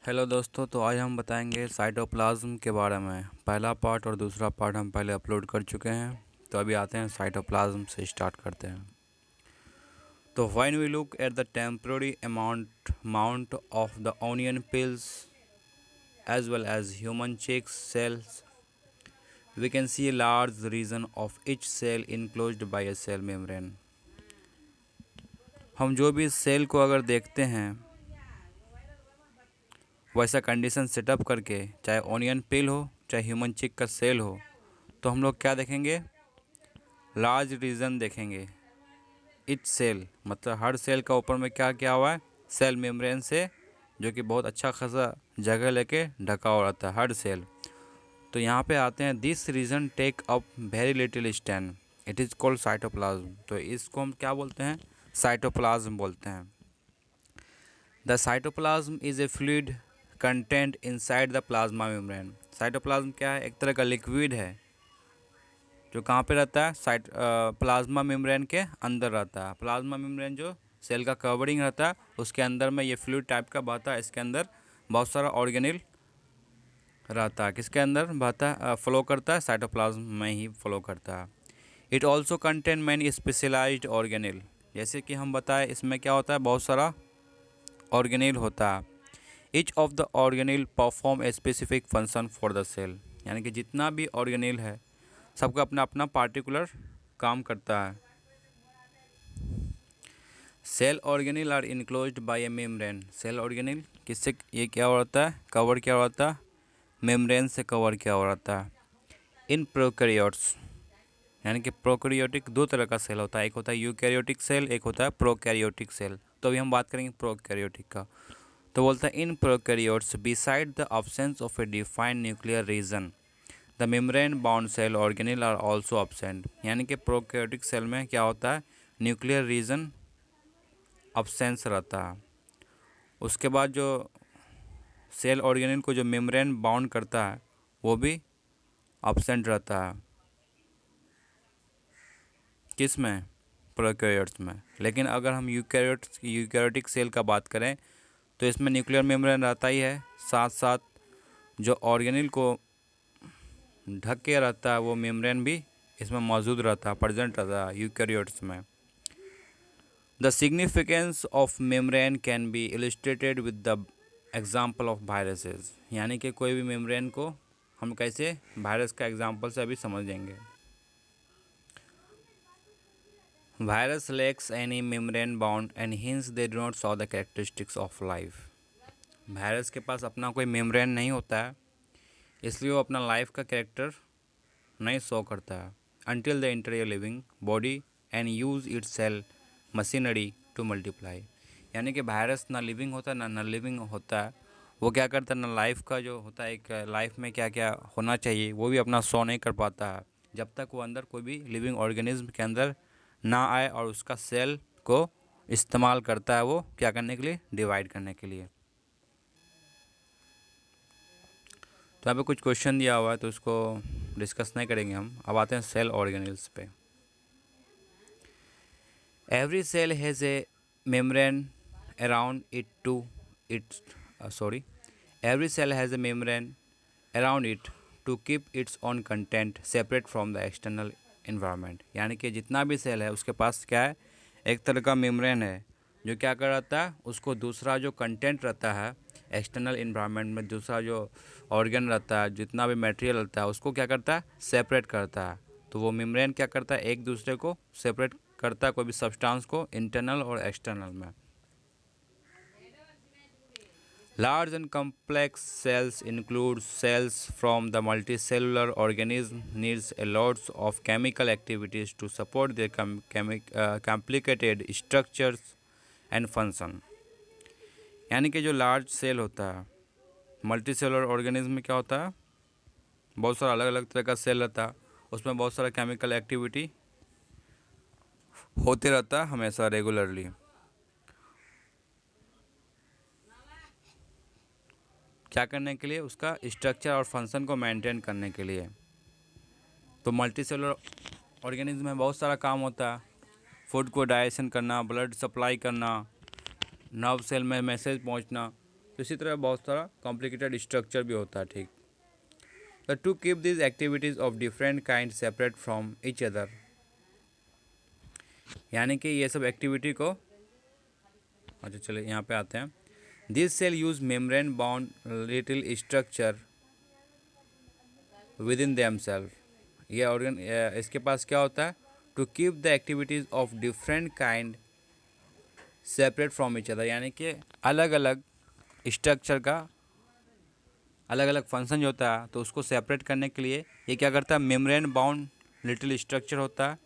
Hello दोस्तों, तो आज हम बताएंगे साइटोप्लाज्म के बारे में। पहला पार्ट और दूसरा पार्ट हम पहले अपलोड कर चुके हैं। तो अभी आते हैं साइटोप्लाज्म से स्टार्ट करते हैं। तो when we look at the temporary amount of the onion pills as well as human chicks cells, we can see a large region of each cell enclosed by a cell membrane। हम जो भी cell को अगर देखते हैं वैसा condition setup करके, चाहे ऑनियन पिल हो चाहे ह्यूमन चिक का सेल हो, तो हम लोग क्या देखेंगे? लार्ज रीजन देखेंगे। इच सेल मतलब हर सेल का ऊपर में क्या क्या हुआ है? सेल मेम्ब्रेन से, जो कि बहुत अच्छा खासा जगह लेके ढका हुआ रहता है हर सेल। तो यहाँ पे आते हैं, this region take up very little stand, it is called cytoplasm. तो इसको हम क्या बोलते हैं? साइटोप्लाज्म बोलते हैं। The cytoplasm is a fluid content inside the plasma membrane. Cytoplasm क्या है? एक तरह का लिक्विड है जो कहाँ पे रहता है? प्लाज्मा मेम्ब्रेन के अंदर रहता है। प्लाज्मा मेम्ब्रेन जो सेल का कवरिंग रहता है उसके अंदर में ये फ्लूइड टाइप का बहता है। इसके अंदर बहुत सारा ऑर्गेनिल रहता है। किसके अंदर बहता है? फ्लो करता है, साइटोप्लाज्म में ही फ्लो करता है। It also contain many specialized organelle. जैसे कि हम बताएं, इसमें क्या होता है? बहुत सारा ऑर्गेनिल होता है। Each of the organelle perform a specific function for the cell. यानी कि जितना भी ऑर्गेनिल है सबका अपना अपना पार्टिकुलर काम करता है। Cell organelle are enclosed by a membrane. Cell organelle किससे ये क्या होता है? कवर क्या होता है? मेम्ब्रेन से कवर क्या होता है। इन प्रोकैरियोट्स, यानी कि प्रोकैरियोटिक दो तरह का सेल होता है, एक होता है यूकैरियोटिक सेल, एक होता है प्रोकैरियोटिक सेल। तो अभी हम बात करेंगे प्रोकैरियोटिक का। तो बोलता है, in prokaryotes beside the absence of a defined nuclear region the membrane bound cell organelle are also absent। यानी कि प्रोकैरियोटिक सेल में क्या होता है? न्यूक्लियर रीजन अब्सेंस रहता है। उसके बाद जो सेल ऑर्गेनिल को जो मेम्ब्रेन बाउंड करता है वो भी अब्सेंट रहता है। किस में? प्रोकैरियोट्स में। लेकिन अगर हम यूकैरियोटिक सेल का बात करें तो इसमें न्यूक्लियर मेम्ब्रेन रहता ही है, साथ साथ जो ऑर्गेनिल को ढक के रहता है वो मेम्ब्रेन भी इसमें मौजूद रहता है, प्रेजेंट रहता है यूकैरियोट्स में। The significance of membrane can be illustrated with the example of viruses. यानी कि कोई भी मेम्ब्रेन को हम कैसे वायरस का एग्जाम्पल से अभी समझेंगे। Virus lacks any membrane bound and hence they do not show the characteristics of life। Virus के पास अपना कोई मेम्ब्रेन नहीं होता है, इसलिए वो अपना लाइफ का कैरेक्टर नहीं शो करता है। Until the enter a living body and use its cell machinery to multiply. यानी कि वायरस ना लिविंग होता है ना नॉन लिविंग होता है। वो क्या करता है? ना लाइफ का जो होता है, एक लाइफ में क्या क्या होना चाहिए वो भी अपना शो नहीं कर पाता है जब तक वो अंदर कोई भी लिविंग ऑर्गेनिज्म के अंदर ना आए और उसका सेल को इस्तेमाल करता है वो क्या करने के लिए? डिवाइड करने के लिए। तो यहाँ पे कुछ क्वेश्चन दिया हुआ है तो उसको डिस्कस नहीं करेंगे हम। अब आते हैं सेल ऑर्गेनिल्स पे। Every cell has a membrane around it to its sorry every cell has a membrane around it to keep its own content separate from the external environment. यानी कि जितना भी सेल है उसके पास क्या है? एक तरह का मेम्ब्रेन है जो क्या कर रहता है? उसको दूसरा जो कंटेंट रहता है एक्सटर्नल इन्वायरमेंट में, दूसरा जो ऑर्गन रहता है, जितना भी मटेरियल रहता है उसको क्या करता है? सेपरेट करता है। तो वो मेम्ब्रेन क्या करता है? एक दूसरे को सेपरेट करता है, कोई भी सब्सटेंस को इंटरनल और एक्सटर्नल में। Large and complex cells include cells from the multicellular organism needs a lots of chemical activities to support their complicated structures and function। यानी कि जो लार्ज सेल होता है, मल्टी सेलुलर ऑर्गेनिज्म में क्या होता है? बहुत सारा अलग अलग तरह का सेल रहता है, उसमें बहुत सारा केमिकल एक्टिविटी होते रहता है हमेशा रेगुलरली। क्या करने के लिए? उसका स्ट्रक्चर और फंक्शन को मेंटेन करने के लिए। तो मल्टी सेलुलर ऑर्गेनिज्म में बहुत सारा काम होता है, फूड को डाइजेशन करना, ब्लड सप्लाई करना, नर्व सेल में मैसेज पहुंचना। तो इसी तरह बहुत सारा कॉम्प्लिकेटेड स्ट्रक्चर भी होता है, ठीक। तो to keep this activities of different kind separate from each other, यानी कि ये सब एक्टिविटी को, अच्छा चलिए यहाँ पे आते हैं। This cell use membrane bound little structure with in them self, ये ऑर्गन इसके पास क्या होता है, to keep the activities of different kind separate from each other, यानी कि अलग अलग स्ट्रक्चर का अलग अलग फंक्शन जो होता है तो उसको सेपरेट करने के लिए ये क्या करता है, मेम्ब्रेन बाउंड लिटिल स्ट्रक्चर होता है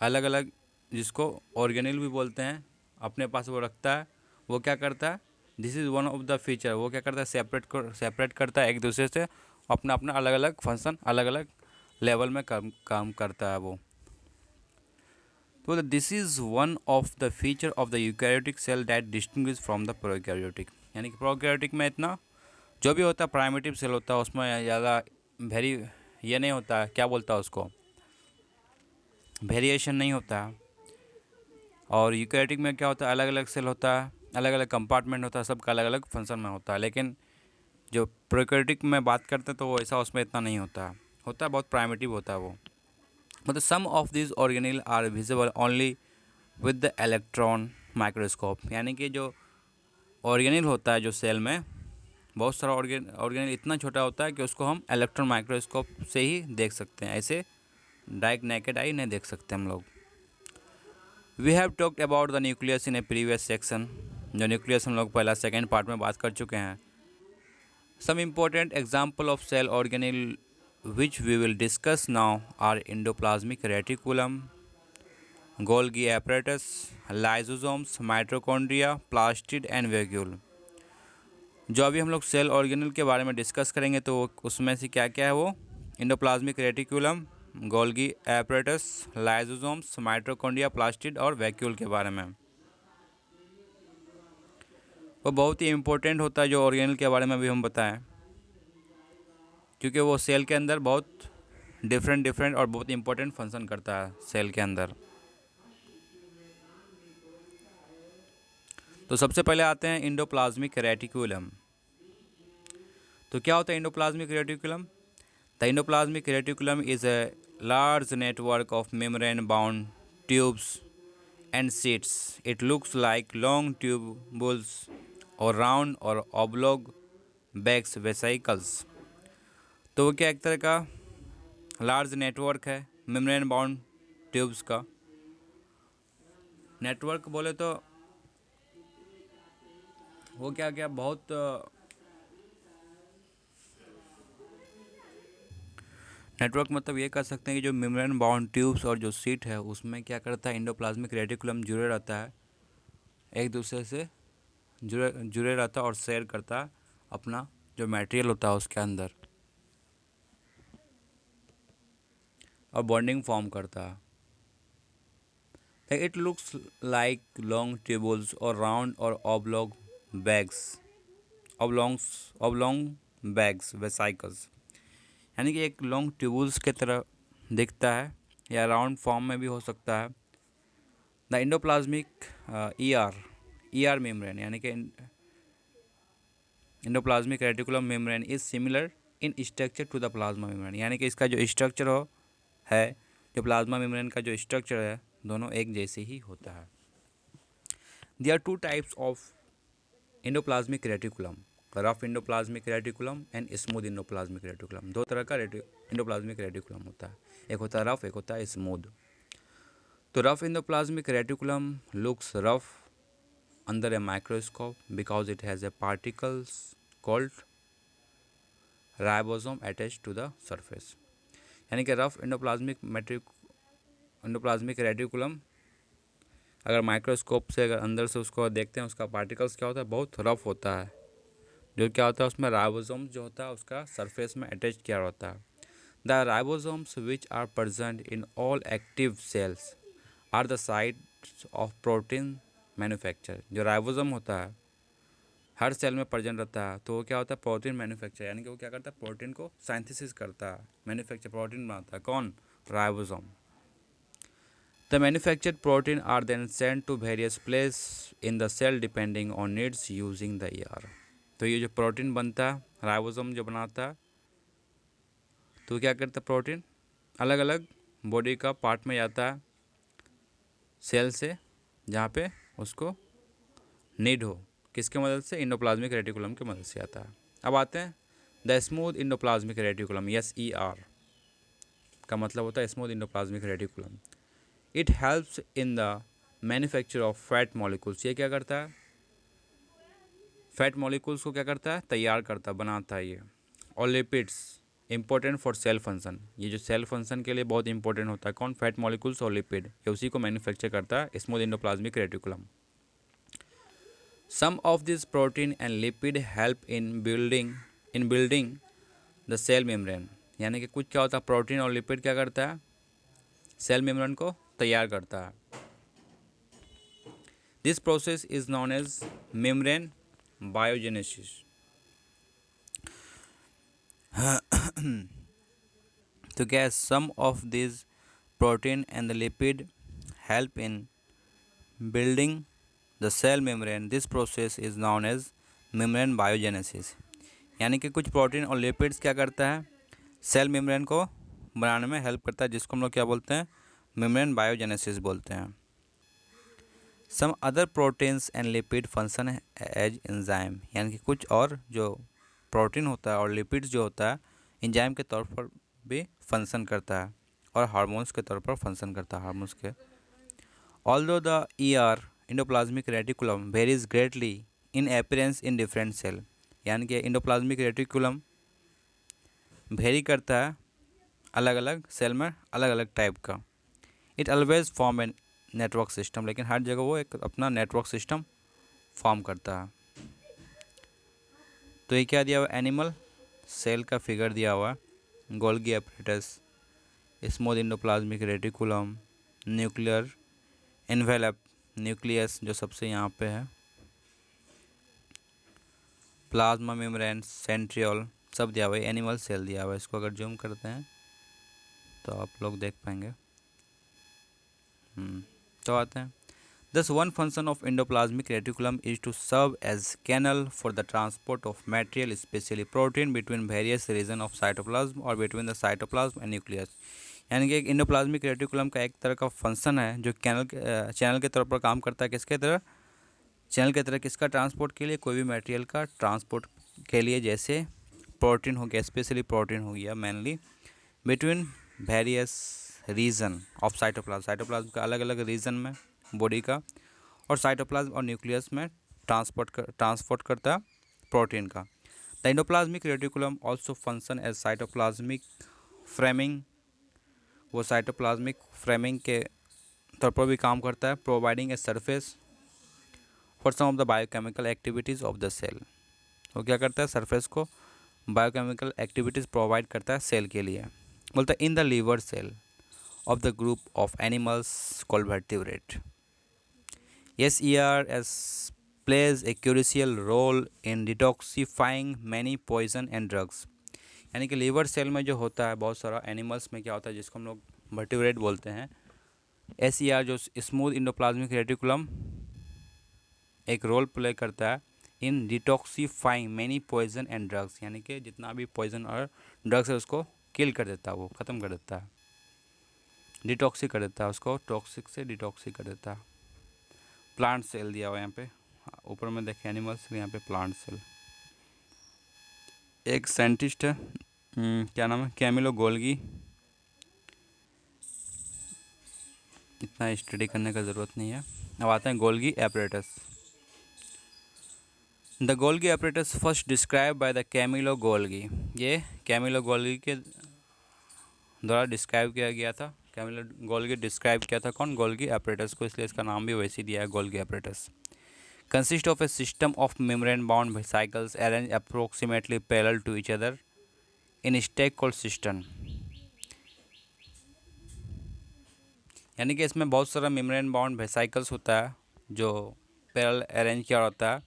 अलग अलग, जिसको ऑर्गेनिल भी बोलते हैं, अपने पास वो रखता है। वो क्या करता है, this is one of the feature, वो क्या करता है, सेपरेट करता है एक दूसरे से, अपना अपना अलग अलग फंक्शन अलग अलग लेवल में काम करता है वो। तो this is one of the feature of the eukaryotic cell that distinguish from the prokaryotic, यानी कि प्रोकैरियोटिक में इतना जो भी होता है प्राइमेटिव सेल होता है उसमें ज़्यादा वेरी ये नहीं होता है, क्या बोलता है उसको, वेरिएशन नहीं होता है। और यूकैरियोटिक में क्या होता है, अलग अलग सेल होता है, अलग अलग कंपार्टमेंट होता है, सबका अलग अलग फंक्शन में होता है। लेकिन जो प्रोकैरियोटिक में बात करते हैं तो वो ऐसा उसमें इतना नहीं होता है बहुत प्राइमेटिव होता है वो। मतलब some of this organelle are visible only with the electron microscope, यानी कि जो ऑर्गेनिल होता है जो सेल में, बहुत सारा ऑर्गेनिल इतना छोटा होता है कि उसको हम इलेक्ट्रॉन माइक्रोस्कोप से ही देख सकते हैं, ऐसे डायरेक्ट नेकेड आई नहीं देख सकते हम लोग। We have talked about the nucleus in a previous section, जो न्यूक्लियस हम लोग पहला सेकेंड पार्ट में बात कर चुके हैं। Some important example of cell organelle which we will discuss now are endoplasmic reticulum, Golgi apparatus, lysosomes, mitochondria, plastid and vacuole. जो अभी हम लोग सेल ऑर्गेनल के बारे में डिस्कस करेंगे तो उसमें से क्या क्या है, वो endoplasmic reticulum, Golgi apparatus, lysosomes, mitochondria, plastid और वैक्यूल के बारे में। वो बहुत ही इम्पोर्टेंट होता है जो ऑर्गेनल के बारे में अभी हम बताएं, क्योंकि वो सेल के अंदर बहुत डिफरेंट और बहुत इंपॉर्टेंट फंक्शन करता है सेल के अंदर। तो सबसे पहले आते हैं इंडोप्लाज्मिक रेटिकुलम। तो क्या होता है endoplasmic reticulum? The endoplasmic reticulum is a large network of membrane bound tubes and sheets. It looks like long tubules or round or oblong bags vesicles. तो वो क्या एक तरह का लार्ज नेटवर्क है मेम्ब्रेन बाउंड ट्यूब्स का। Network बोले तो वो क्या क्या बहुत नेटवर्क मतलब ये कह सकते हैं कि जो मेम्ब्रेन बाउंड ट्यूब्स और जो सीट है उसमें क्या करता है, इंडोप्लाज्मिक रेटिकुलम जुड़े रहता है, एक दूसरे से जुड़े रहता है और शेयर करता है अपना जो मटेरियल होता है उसके अंदर, और बॉन्डिंग फॉर्म करता है। It looks like long tubules और राउंड और ऑब्लोंग बैग्स वेसाइकल्स, यानी कि एक लॉन्ग ट्यूबुल्स की तरह दिखता है या राउंड फॉर्म में भी हो सकता है। द इंडोप्लाज्मिक ईआर मेम्ब्रेन, यानी कि endoplasmic reticulum membrane is similar in structure to the plasma membrane, यानी कि इसका जो स्ट्रक्चर है, जो प्लाज्मा मेम्ब्रेन का जो स्ट्रक्चर है, दोनों एक जैसे ही होता है। There are two types of endoplasmic reticulum, rough endoplasmic reticulum and smooth endoplasmic reticulum. दो तरह का इंडोप्लाज्मिक रेटिकुलम होता है, एक होता है रफ, एक होता है स्मूथ। तो rough endoplasmic reticulum looks rough under a microscope because it has a particles called ribosome attached to the surface, यानी कि रफ इंडोप्लाज्मिक रेटिकुलम अगर माइक्रोस्कोप से अगर अंदर से उसको देखते हैं, उसका पार्टिकल्स क्या होता है, बहुत रफ होता है, जो क्या होता है उसमें राइबोसोम जो होता है उसका सरफेस में अटैच किया होता है। The ribosomes which are present in all active cells are the sites of protein manufacture. जो राइबोसोम होता है हर सेल में प्रेजेंट रहता है, तो वो क्या होता है, प्रोटीन मैन्युफैक्चर, यानी कि वो क्या करता है, प्रोटीन को साइंथेसिस करता है, मैन्युफैक्चर प्रोटीन बनाता है, कौन, ribosome. The manufactured protein are then sent to various place in the cell depending on needs using the ER. तो ये जो प्रोटीन बनता है, राइबोसोम जो बनाता है, तो क्या करता है, प्रोटीन अलग अलग बॉडी का पार्ट में जाता है सेल से, जहाँ पे उसको नीड हो, किसके मदद से, इंडोप्लाज्मिक रेटिकुलम की मदद से आता है। अब आते हैं the smooth endoplasmic reticulum, SER का मतलब होता है smooth endoplasmic reticulum. It helps in the manufacture of fat molecules. ये क्या करता है, फैट मॉलिक्यूल्स को क्या करता है, तैयार करता है, बनाता है ये। और lipids important for sale function, ये जो सेल फंक्शन के लिए बहुत इंपॉर्टेंट होता है, कौन, फैट मॉलिक्यूल्स और लिपिड, ये उसी को मैन्युफैक्चर करता है smooth endoplasmic reticulum. Some of this protein and lipid help in building the cell membrane. यानी कि कुछ क्या होता है, प्रोटीन और लिपिड क्या करता है, सेल मेम्ब्रेन को तैयार करता है। This process is known as membrane biogenesis. तो क्या है, some of this protein and the lipid help in building the cell membrane. This process is known as membrane biogenesis. यानी कि कुछ प्रोटीन और लिपिड्स क्या करता है, सेल मेम्ब्रेन को बनाने में हेल्प करता है, जिसको हम लोग क्या बोलते हैं, मेम्ब्रेन बायोजेनेसिस बोलते हैं। Some other proteins and lipid function as enzyme. यानी कि कुछ और जो प्रोटीन होता है और लिपिड्स जो होता है, एंजाइम के तौर पर भी फंक्शन करता है और हार्मोन्स के तौर पर फंक्शन करता है, हार्मोन्स के। Although the ER endoplasmic reticulum varies greatly in appearance in different cell. यानी कि इंडोप्लाज्मिक रेटिकुलम वेरी करता है अलग अलग सेल में, अलग अलग टाइप का। It always form a network system, लेकिन हर जगह वो एक अपना नेटवर्क सिस्टम फॉर्म करता है। तो ये क्या दिया हुआ, एनिमल सेल का फिगर दिया हुआ है, Golgi apparatus, smooth endoplasmic reticulum, nuclear envelope, nucleus जो सबसे यहाँ पे है, प्लाज्मा मेम्ब्रेन, सेंट्रियोल, सब दिया हुआ है। एनिमल सेल दिया हुआ है, इसको अगर जूम करते हैं तो आप लोग देख पाएंगे। तो आते हैं, thus one function of endoplasmic reticulum is to serve as canal for the transport of material, especially protein, between various regions of cytoplasm or between the cytoplasm and nucleus। यानी कि एक इंडोप्लाज्मिक रेटिकुलम का एक तरह का function है जो channel के तौर पर काम करता है, किसके तरह, चैनल के तरह, किसका, ट्रांसपोर्ट के लिए, कोई भी मटेरियल का ट्रांसपोर्ट के लिए, जैसे प्रोटीन हो गया, स्पेशली प्रोटीन हो गया mainly, between various region of cytoplasm, cytoplasm का अलग अलग रीजन में बॉडी का, और साइटोप्लाज्म और न्यूक्लियस में ट्रांसपोर्ट करता है प्रोटीन का। The endoplasmic reticulum also function as cytoplasmic framing, वो साइटोप्लाज्मिक फ्रेमिंग के तौर पर भी काम करता है, providing a surface for some of the biochemical activities of the cell. वो क्या करता है, सरफेस को बायोकेमिकल एक्टिविटीज़ प्रोवाइड करता है सेल के लिए। बोलता है in the liver cell of the group of animals called vertebrate, SER plays a crucial role in detoxifying many poison and drugs। यानी कि लीवर सेल में जो होता है बहुत सारा एनिमल्स में क्या होता है, जिसको हम लोग वर्टिब्रेट बोलते हैं, SER जो स्मूथ इंडोप्लाज्मिक रेटिकुलम एक रोल प्ले करता है in detoxifying many poison and drugs. यानी कि जितना भी पॉइजन और ड्रग्स है उसको किल कर देता है, वो ख़त्म कर देता है, डिटॉक्सी कर देता है, उसको टॉक्सिक से डिटॉक्सी कर देता है। प्लांट सेल दिया हुआ यहाँ पे, ऊपर में देखें एनिमल सेल, यहाँ पे प्लांट सेल। एक साइंटिस्ट है, क्या नाम है, कैमिलो गोल्गी, इतना स्टडी करने का ज़रूरत नहीं है। अब आते हैं Golgi apparatus. The Golgi apparatus first describe by the Camillo Golgi. ये कैमिलो गोल्गी के द्वारा डिस्क्राइब किया गया था। कैमिलो गोल्गी डिस्क्राइब किया था कौन, गोल्गी एपरेटस को, इसलिए इसका नाम भी वैसे ही दिया है, Golgi apparatus. Consist of a system of membrane bound vesicles arrange approximately parallel to each other in stack called system. यानी कि इसमें बहुत सारा मेम्ब्रेन बाउंड वेसिकल्स होता है जो पैरेलल अरेंज किया होता है,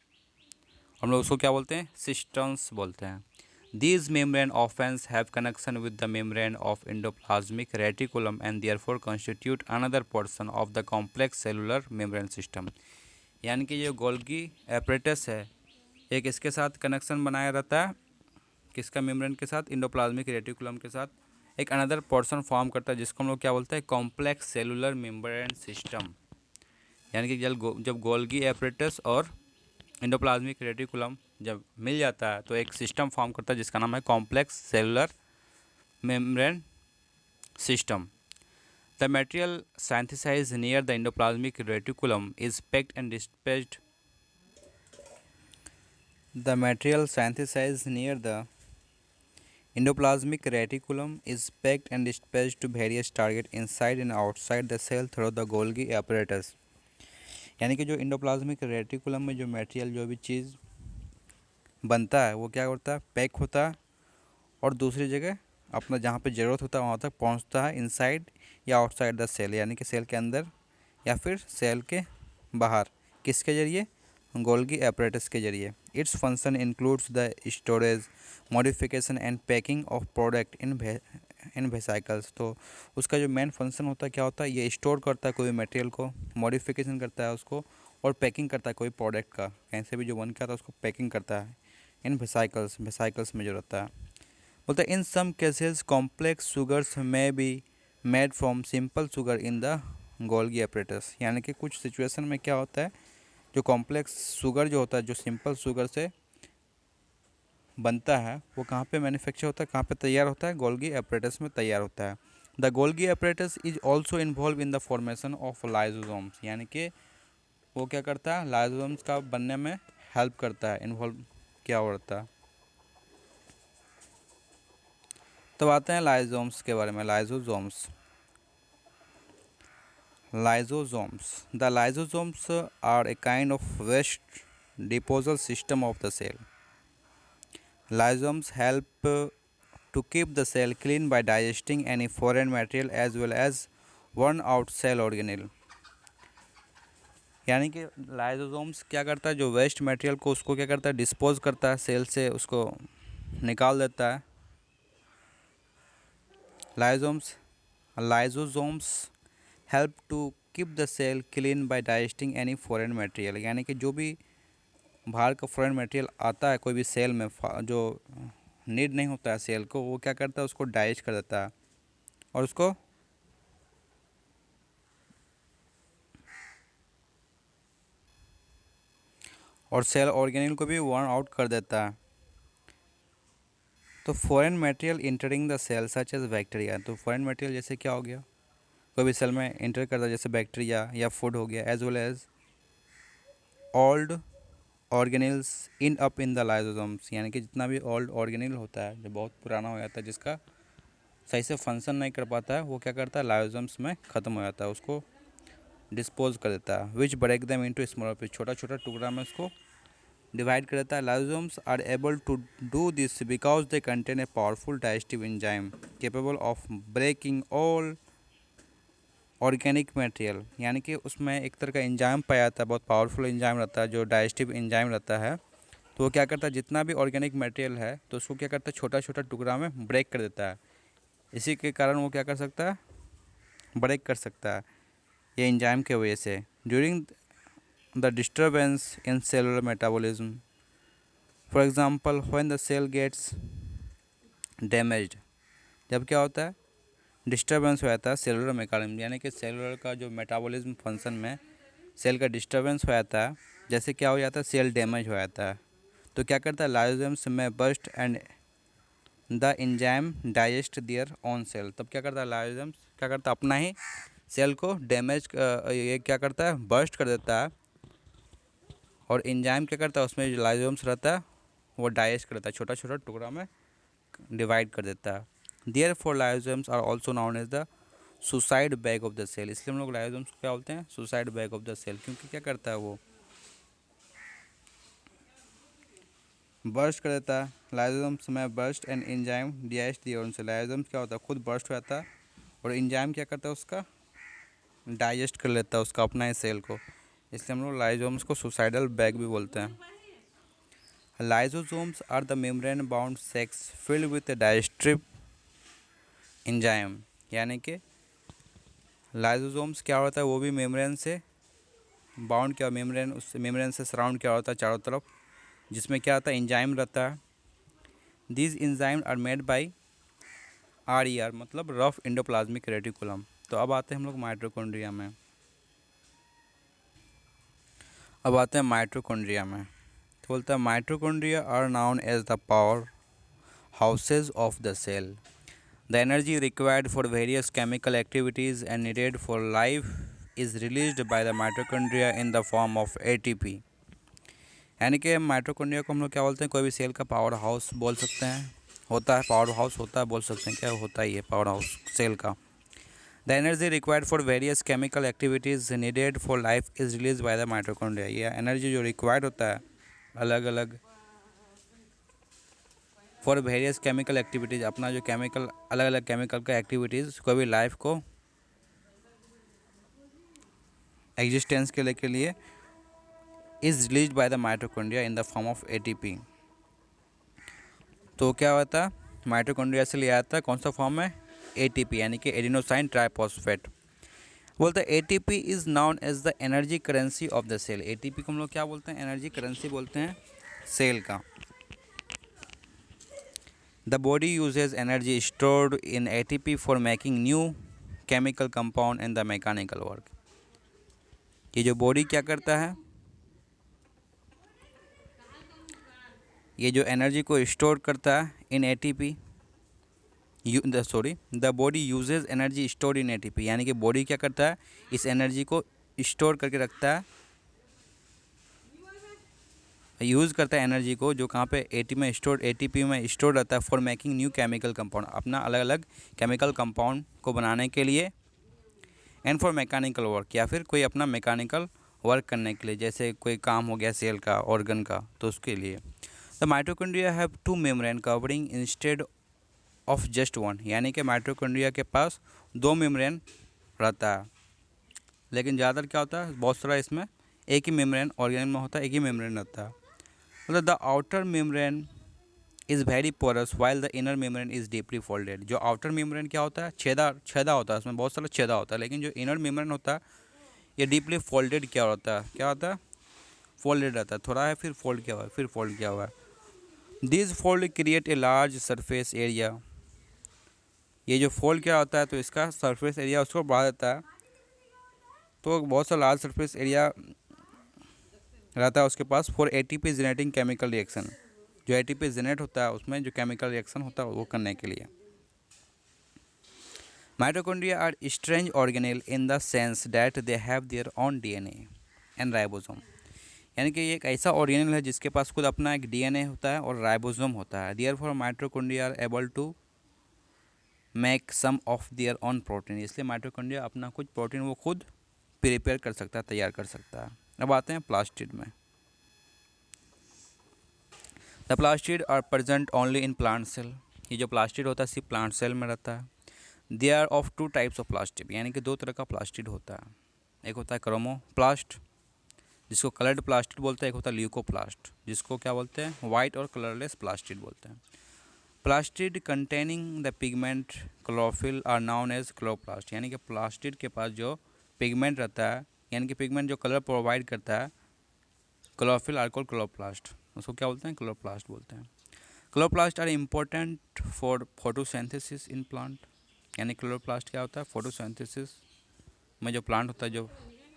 हम लोग उसको क्या बोलते हैं, सिस्टम्स बोलते हैं। These membrane often have connection with the membrane of endoplasmic reticulum and therefore constitute another portion of the complex cellular membrane system। यानी कि जो गोल्गी एपरेटस है एक इसके साथ कनेक्शन बनाया रहता है, किसका, मेम्ब्रेन के साथ, इंडोप्लाज्मिक रेटिकुलम के साथ। एक अनदर पोर्शन फॉर्म करता है जिसको हम लोग क्या बोलते हैं, कॉम्प्लेक्स सेलुलर मेम्ब्रेन सिस्टम। यानी कि जब गोल्गी एपरेटस और इंडोप्लाज्मिक रेटिकुलम जब मिल जाता है तो एक सिस्टम फॉर्म करता है जिसका नाम है complex cellular membrane system. The material synthesized near the endoplasmic reticulum is packed and dispatched. The material synthesized near the endoplasmic reticulum is packed and dispatched to various targets inside and outside the cell through the Golgi apparatus. यानी कि जो endoplasmic reticulum में जो material जो भी चीज़ बनता है वो क्या होता है, पैक होता है और दूसरी जगह अपना जहाँ पे ज़रूरत होता है वहाँ तक पहुँचता है, इनसाइड या आउटसाइड द सेल, यानी कि सेल के अंदर या फिर सेल के बाहर। किसके ज़रिए, गोल्गी एपरेटस के ज़रिए। Its function includes the storage, modification and packing of product in vesicles. तो उसका जो मेन फंक्शन होता है क्या होता है, ये स्टोर करता है कोई मटेरियल को, मॉडिफिकेशन करता है उसको और पैकिंग करता है कोई प्रोडक्ट का, कहीं से भी जो बन के आता है उसको पैकिंग करता है इन वेसाइकल्स में जो रहता है। बोलते हैं इन सम केसेस कॉम्प्लेक्स शुगर्स में be made from simple sugar in the Golgi apparatus. यानी कि कुछ सिचुएशन में क्या होता है, जो कॉम्प्लेक्स शुगर जो होता है जो सिंपल शुगर से बनता है वो कहाँ पे मैन्युफैक्चर होता है, कहाँ पे तैयार होता है, गोल्गी एपरेटस में तैयार होता है। The Golgi apparatus is also involve in the formation of lysosomes. यानी कि वो क्या करता है, लाइजोसोम्स का बनने में हेल्प करता है, इन्वॉल्व क्या होता है। तो आते हैं लाइजोम्स के बारे में। Lysosomes The lysosomes are a kind of waste disposal system of the cell. Lysosomes help to keep the cell clean by digesting any foreign material as well as worn out cell organelle. यानी कि lysosomes क्या करता है, जो waste material को उसको क्या करता है, डिस्पोज करता है, सेल से उसको निकाल देता है। Lysosomes help to keep the cell clean by digesting any foreign material. यानी कि जो भी बाहर का फॉरेन मटेरियल आता है कोई भी सेल में जो नीड नहीं होता है सेल को, वो क्या करता है, उसको डाइजेस्ट कर देता है और उसको और सेल ऑर्गेनिल को भी वर्न आउट कर देता है। तो foreign material entering the cell such as bacteria. तो फॉरेन मटेरियल जैसे क्या हो गया, कोई भी सेल में इंटर करता है जैसे बैक्टीरिया या फूड हो गया, as well as old organelles end up in the lysosomes. यानी कि जितना भी ओल्ड ऑर्गेनिल होता है जो बहुत पुराना हो जाता है, जिसका सही से फंक्शन नहीं कर पाता है, वो क्या करता है, लाइसोसोम्स में ख़त्म हो जाता है, उसको डिस्पोज कर देता है। Which break them into smaller piece, छोटा छोटा टुकड़ा में उसको डिवाइड कर देता है। Lysosomes are able to do this because they contain a powerful digestive enzyme capable of breaking all organic material. यानी कि उसमें एक तरह का एंजाइम पाया जाता है, बहुत पावरफुल एंजाइम रहता है, जो डाइजेस्टिव एंजाइम रहता है। तो वो क्या करता है, जितना भी ऑर्गेनिक मटेरियल है तो उसको क्या करता है, छोटा छोटा टुकड़ा में ब्रेक कर देता है। इसी के कारण वो क्या कर सकता है, ब्रेक कर सकता है, ये एंजाइम के वजह से। During the disturbance in cellular metabolism, for example when the cell gets damaged, जब क्या होता है, डिस्टर्बेंस हो जाता है सेलुलर मेकानिज्म, यानी कि सेलुलर का जो मेटाबॉलिज्म फंक्शन में सेल का डिस्टर्बेंस हो जाता है, जैसे क्या हो जाता है, सेल डैमेज हो जाता है, तो क्या करता है, लाइसोसोम्स में bast and the enzyme digest their on sale. तब क्या करता है, लाइसोसोम्स क्या करता है, अपना ही सेल को डैमेज ये क्या करता है, बस्ट कर देता है और एंजाइम क्या करता है, उसमें जो लाइसोसोम्स रहता है वो डाइजेस्ट कर देता है, छोटा छोटा टुकड़ा में डिवाइड कर देता है। Therefore lysosomes are also known as the suicide bag of the cell. इसलिए हम लोग लाइसोसोम्स को क्या बोलते हैं, suicide bag of the cell, क्योंकि क्या करता है, वो बर्स्ट कर देता है। लाइसोसोम्स में burst and enzyme digest their own cell. Lysosomes क्या होता है, खुद बर्स्ट हो जाता है और एंजाइम क्या करता है, उसका डाइजेस्ट कर लेता है उसका अपना ही सेल को। इसलिए हम लोग लाइसोसोम्स को सुसाइडल बैग भी बोलते हैं। Lysosomes are the membrane bound sacs filled with digestive enzyme. यानी कि लाइसोसोम्स क्या होता है, वो भी मेम्ब्रेन से बाउंड, क्या मेम्ब्रेन, उस मेम्ब्रेन से सराउंड क्या होता है चारों तरफ, जिसमें क्या आता है, एंजाइम रहता है। These enzyme are made by RER मतलब रफ एंडोप्लाज्मिक रेटिकुलम। तो अब आते हैं हम लोग माइटोकॉन्ड्रिया में। अब आते हैं माइटोकॉन्ड्रिया में। तो बोलता है mitochondria are known as the powerhouses of the cell. The energy required for various chemical activities and needed for life is released by the mitochondria in the form of ATP। यानी कि mitochondria को हम लोग क्या बोलते हैं, कोई भी सेल का पावर हाउस बोल सकते हैं, होता है पावर हाउस होता है, बोल सकते हैं क्या होता ही है पावर हाउस सेल का। The energy required for various chemical activities needed for life is release by the mitochondria. ये एनर्जी जो रिक्वायर्ड होता है अलग अलग फॉर वेरियस केमिकल एक्टिविटीज़, अपना जो केमिकल अलग अलग केमिकल का एक्टिविटीज़ कोई भी लाइफ को एग्जिस्टेंस के लिए is release by the mitochondria in the form of ATP। तो क्या होता है, माइटोकॉन्ड्रिया से लिया जाता है कौन सा फॉर्म है, ATP यानी कि एडिनोसाइन ट्राइफॉस्फेट। बोलते हैं ATP is known as the energy currency of the cell. ATP को हम लोग क्या बोलते हैं, एनर्जी करेंसी बोलते हैं सेल का। The body uses energy stored in ATP for making new chemical compound and the mechanical work. ये जो बॉडी क्या करता है, ये जो एनर्जी को स्टोर करता है in ATP, the body uses energy store in ATP, यानी कि बॉडी क्या करता है, इस एनर्जी को स्टोर करके रखता है, यूज़ करता है एनर्जी को जो कहाँ पे ATP में स्टोर रहता है for making new chemical compound, अपना अलग अलग केमिकल कंपाउंड को बनाने के लिए, एंड फॉर मैकेनिकल वर्क या फिर कोई अपना मैकेनिकल वर्क करने के लिए, जैसे कोई काम हो गया सेल का ऑर्गन का तो उसके लिए। The mitochondria have 2 membrane covering instead of just 1, यानी कि माइटोकॉन्ड्रिया के पास 2 मेम्ब्रेन रहता है, लेकिन ज़्यादातर क्या होता है, बहुत सारा इसमें एक ही मेम्ब्रेन ऑर्गेनल में होता है, एक ही मेम्ब्रेन रहता है। मतलब the outer membrane is very porous while the inner membrane is deeply folded. जो आउटर मेम्ब्रेन क्या होता है, छेदा होता है, उसमें बहुत सारा छेदा होता है, लेकिन जो इनर मेम्ब्रेन होता है ये डीपली फोल्डेड क्या होता है, फोल्डेड रहता है, थोड़ा है फिर फोल्ड किया हुआ है, फिर फोल्ड किया हुआ है। This fold create a large surface area. ये जो फोल्ड क्या होता है तो इसका सरफेस एरिया उसको बढ़ा देता है, तो बहुत सा लार्ज सरफेस एरिया रहता है उसके पास for ATP generating chemical reaction. जो ATP जेनेट होता है उसमें जो केमिकल रिएक्शन होता है वो करने के लिए। Mitochondria are strange organelle in the sense that they have their own DNA and ribosome. यानी कि ये एक ऐसा ऑर्गेनेल है जिसके पास खुद अपना एक DNA होता है और राइबोसोम होता है। Therefore mitochondria are able to make some of their own protein. इसलिए माइटोकॉन्ड्रिया अपना कुछ प्रोटीन वो खुद प्रिपेयर कर सकता है, तैयार कर सकता है। अब आते हैं प्लास्टिड में। The plastid are present only in plant cell. ये जो प्लास्टिड होता है सिर्फ प्लांट सेल में रहता है। They are of 2 types of plastid, यानी कि 2 तरह का प्लास्टिड होता है। एक होता है क्रोमोप्लास्ट जिसको कलर्ड प्लास्टिड बोलते हैं, एक होता है ल्यूकोप्लास्ट जिसको क्या बोलते हैं, वाइट और कलरलेस प्लास्टिड बोलते हैं। Plastid containing the pigment chlorophyll are known as chloroplast. यानी कि प्लास्टिड के पास जो पिगमेंट रहता है, यानी कि पिगमेंट जो कलर प्रोवाइड करता है, क्लोरोफिल आर कॉल्ड क्लोरोप्लास्ट, उसको क्या बोलते हैं, क्लोरोप्लास्ट बोलते हैं। Chloroplast are important for photosynthesis in plant. यानी क्लोरोप्लास्ट क्या होता है, फोटोसिंथेसिस में जो प्लांट होता है, जो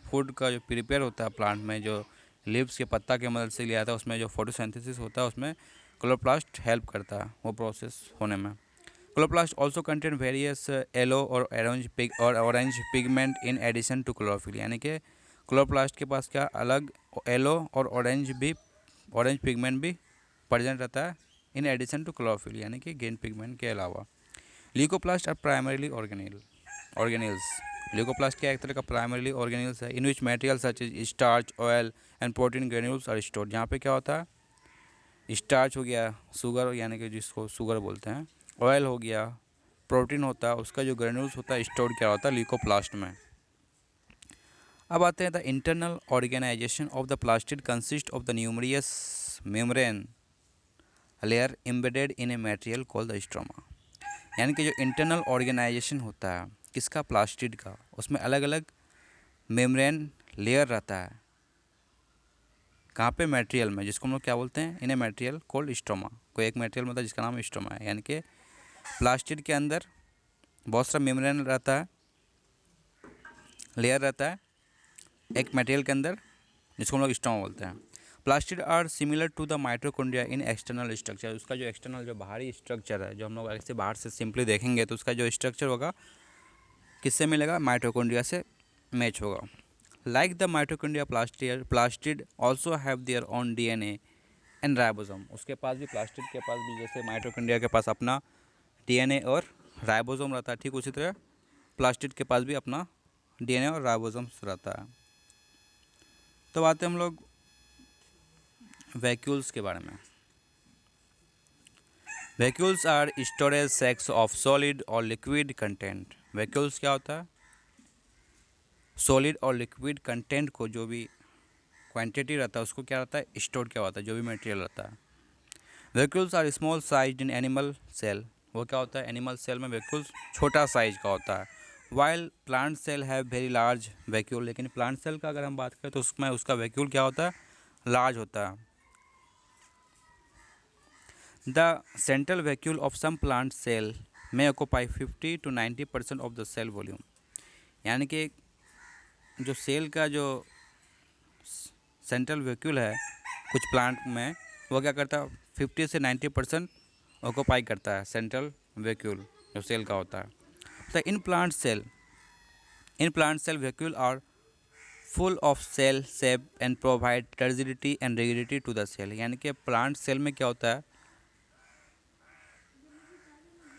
फूड का जो प्रिपेयर होता है प्लांट में, जो लीव्स के पत्ता की मदद से लिया जाता है, उसमें जो फोटोसिंथेसिस होता है उसमें क्लोरोप्लास्ट हेल्प करता है वो प्रोसेस होने में। Chloroplast also contain various yellow और orange pigment in addition to chlorophyll. यानी कि क्लोरोप्लास्ट के पास क्या अलग येलो और ऑरेंज पिगमेंट भी प्रेजेंट रहता है इन एडिशन टू क्लोरोफिल, यानी कि ग्रीन पिगमेंट के अलावा। Leucoplast are primarily organelles. Leucoplast क्या एक तरह का प्राइमरीली ऑर्गेनेल्स है in which material such as starch, oil and protein granules are stored. जहाँ पे क्या होता है, स्टार्च हो गया, शुगर यानी कि जिसको शुगर बोलते हैं, ऑयल हो गया, प्रोटीन होता है, उसका जो ग्रेन्यूल्स होता है स्टोर क्या होता है ल्यूकोप्लास्ट में। अब आते हैं the internal organisation of the plastid consist of the numerous membrane layer embedded in a material called the stroma. यानी कि जो इंटरनल ऑर्गेनाइजेशन होता है किसका, प्लास्टिड का, उसमें अलग अलग मेम्ब्रेन लेयर रहता है कहाँ पे? मटेरियल में, जिसको हम लोग क्या बोलते हैं? इन ए मटेरियल कोल्ड स्टोमा। कोई एक मटेरियल मतलब जिसका नाम स्टोमा है, यानी कि प्लास्टिड के अंदर बहुत सारा मेम्ब्रेन रहता है, लेयर रहता है एक मटेरियल के अंदर, जिसको हम लोग स्टोमा बोलते हैं। Plastid are similar to the mitochondria in external structure. उसका जो एक्सटर्नल, जो बाहरी स्ट्रक्चर है, जो हम लोग ऐसे बाहर से सिंपली देखेंगे तो उसका जो स्ट्रक्चर होगा किससे मिलेगा? माइटोकॉन्ड्रिया से मैच होगा। Like the mitochondria plastid also have their own DNA and ribosome. उसके पास भी, प्लास्टिड के पास भी, जैसे माइटोकॉन्ड्रिया के पास अपना डीएनए और राइबोसोम रहता है, ठीक उसी तरह प्लास्टिड के पास भी अपना डीएनए और राइबोसोम्स रहता है। तो बात है हम लोग वैक्यूल्स के बारे में। Vacuoles are storage sacs of solid और लिक्विड कंटेंट। वैक्यूल्स क्या होता है? सॉलिड और लिक्विड कंटेंट को, जो भी क्वांटिटी रहता है उसको क्या रहता है? स्टोर किया होता है, जो भी मटेरियल रहता है। Vacuoles are small size in animal cell. वो क्या होता है? एनिमल सेल में वैक्यूल्स छोटा साइज का होता है। While plant cell have very large vacuole. लेकिन प्लांट सेल का अगर हम बात करें तो उसमें उसका वैक्यूल क्या होता है? लार्ज होता है। The central vacuole of some plant cell में occupy 50 to 90% of the cell volume. यानी कि जो सेल का जो सेंट्रल वैक्यूल है कुछ प्लांट में, वो क्या करता है? 50 से 90% ऑक्यूपाई करता है सेंट्रल वैक्यूल जो सेल का होता है। तो in plant cell vacuole are full of cell shape and provide turgidity and rigidity to the cell. यानी कि प्लांट सेल में क्या होता है?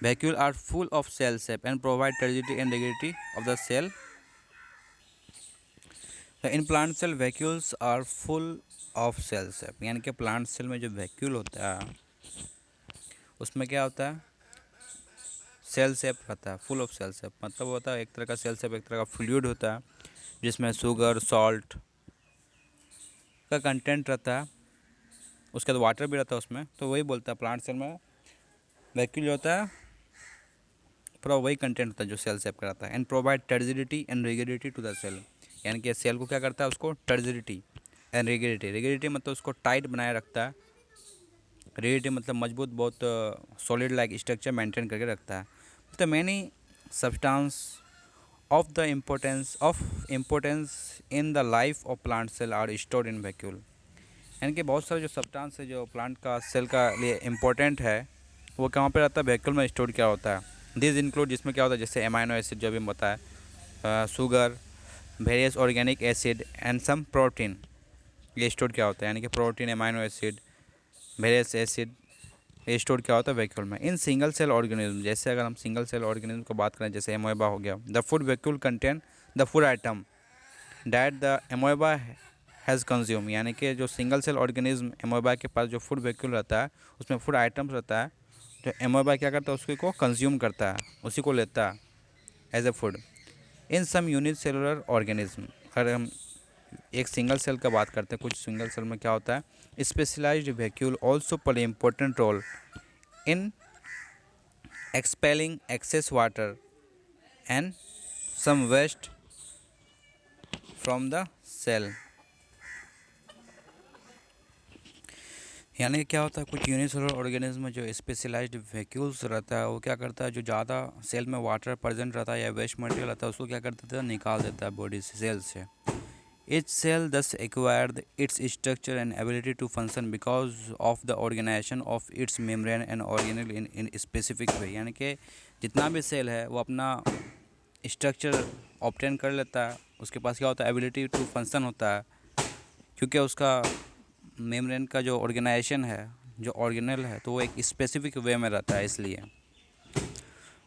Vacuole are full of cell shape and provide turgidity and rigidity of the cell. In plant cell vacuoles are full of cell shape. यानी कि plant cell में जो वैक्यूल होता है उसमें क्या होता है? सेल शेप रहता है, फुल ऑफ सेल शेप। मतलब होता है एक तरह का सेल शेप, एक तरह का फ्लूइड होता है जिसमें शुगर, सॉल्ट का कंटेंट रहता है, उसके बाद वाटर भी रहता है उसमें। तो वही बोलता है प्लांट सेल में वैक्यूल जो होता है पूरा वही कंटेंट होता है जो सेल शेप का रहता है। And provide turgidity and rigidity to the cell. यानी कि सेल को क्या करता है? उसको टर्जिडिटी एंड रिजिडिटी, रिजिडिटी मतलब उसको टाइट बनाए रखता है, रिजिडिटी मतलब मजबूत, बहुत सॉलिड लाइक स्ट्रक्चर मेंटेन करके रखता है। The many substance of the importance in the life of plant cell are stored in vacuole. यानी कि बहुत सारे जो सब्सटेंस है जो प्लांट का सेल का लिए इम्पोर्टेंट है वो कहाँ पे रहता है? वैक्यूल में स्टोर किया होता है। दिस इंक्लूड, जिसमें क्या होता है? जैसे एमाइनो एसिड जो भी बताया, sugar, various organic acid and some protein, ये स्टोर क्या होता है? यानी कि protein, amino acid, various acid, ये स्टोर क्या होता है? वैक्यूल में। इन सिंगल सेल ऑर्गेनिज्म, जैसे अगर हम सिंगल सेल ऑर्गेनिज्म को बात करें, जैसे एमोएबा हो गया, the food vacuole contain the food item that the amoeba has consume. यानी कि जो सिंगल सेल ऑर्गेनिज्म एमोएबा के पास जो फूड वैक्यूल रहता है उसमें फूड आइटम्स रहता है, जो एमोएबा क्या करता है? उसको को कंज्यूम करता है, उसी को लेता है as a food. In some unit cellular organism, अगर हम एक सिंगल सेल का बात करते हैं, कुछ सिंगल सेल में क्या होता है? Specialised vacuole also play important role in expelling excess water and some waste from the cell। यानी कि क्या होता है? कुछ यूनिसेलुलर ऑर्गेनिज्म में जो स्पेशलाइज्ड वैक्यूल्स रहता है वो क्या करता है? जो ज़्यादा सेल में वाटर प्रेजेंट रहता है या वेस्ट मटेरियल रहता है उसको क्या कर देता है? निकाल देता है बॉडी से, सेल से। Each cell thus acquired its structure and ability to function because of the organization of its membrane and organelle in specific way। यानी कि जितना भी सेल है वो अपना स्ट्रक्चर ऑब्टेन कर लेता है, उसके पास क्या होता है? एबिलिटी टू फंक्शन होता है, क्योंकि उसका मेम्ब्रेन का जो ऑर्गेनाइजेशन है, जो ऑर्गेनल है, तो वो एक स्पेसिफिक वे में रहता है। इसलिए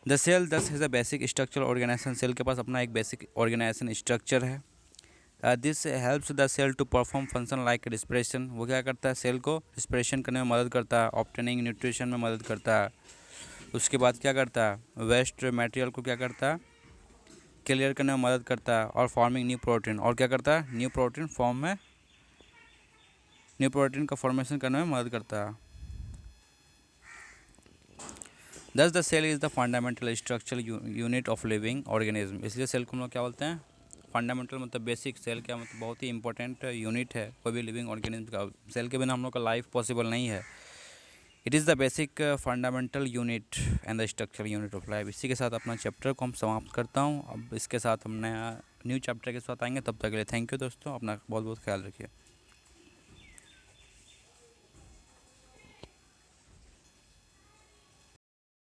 the cell thus has a basic structural organisation. Cell के पास अपना एक बेसिक ऑर्गेनाइजेशन स्ट्रक्चर है। This helps the cell to perform function like respiration. वो क्या करता है? सेल को रिस्पिरेशन करने में मदद करता है, ऑब्टेनिंग न्यूट्रिशन में मदद करता है। उसके बाद क्या करता है? वेस्ट मटेरियल को क्या करता है? क्लियर करने में मदद करता है और फॉर्मिंग न्यू प्रोटीन। और क्या करता है? न्यू प्रोटीन का फॉर्मेशन करने में मदद करता है। Thus the cell is the fundamental structural unit of living organism. इसलिए सेल को हम लोग क्या बोलते हैं? फंडामेंटल मतलब बेसिक, सेल क्या मतलब बहुत ही इंपॉर्टेंट यूनिट है कोई भी लिविंग ऑर्गेनिज्म का। सेल के बिना हम लोग का लाइफ पॉसिबल नहीं है। It is the basic fundamental unit and the structure unit of life. इसी के साथ अपना चैप्टर को हम समाप्त करता हूँ। अब इसके साथ हम नया न्यू चैप्टर के साथ आएंगे, तब तक के लिए थैंक यू दोस्तों, अपना बहुत बहुत ख्याल रखिए।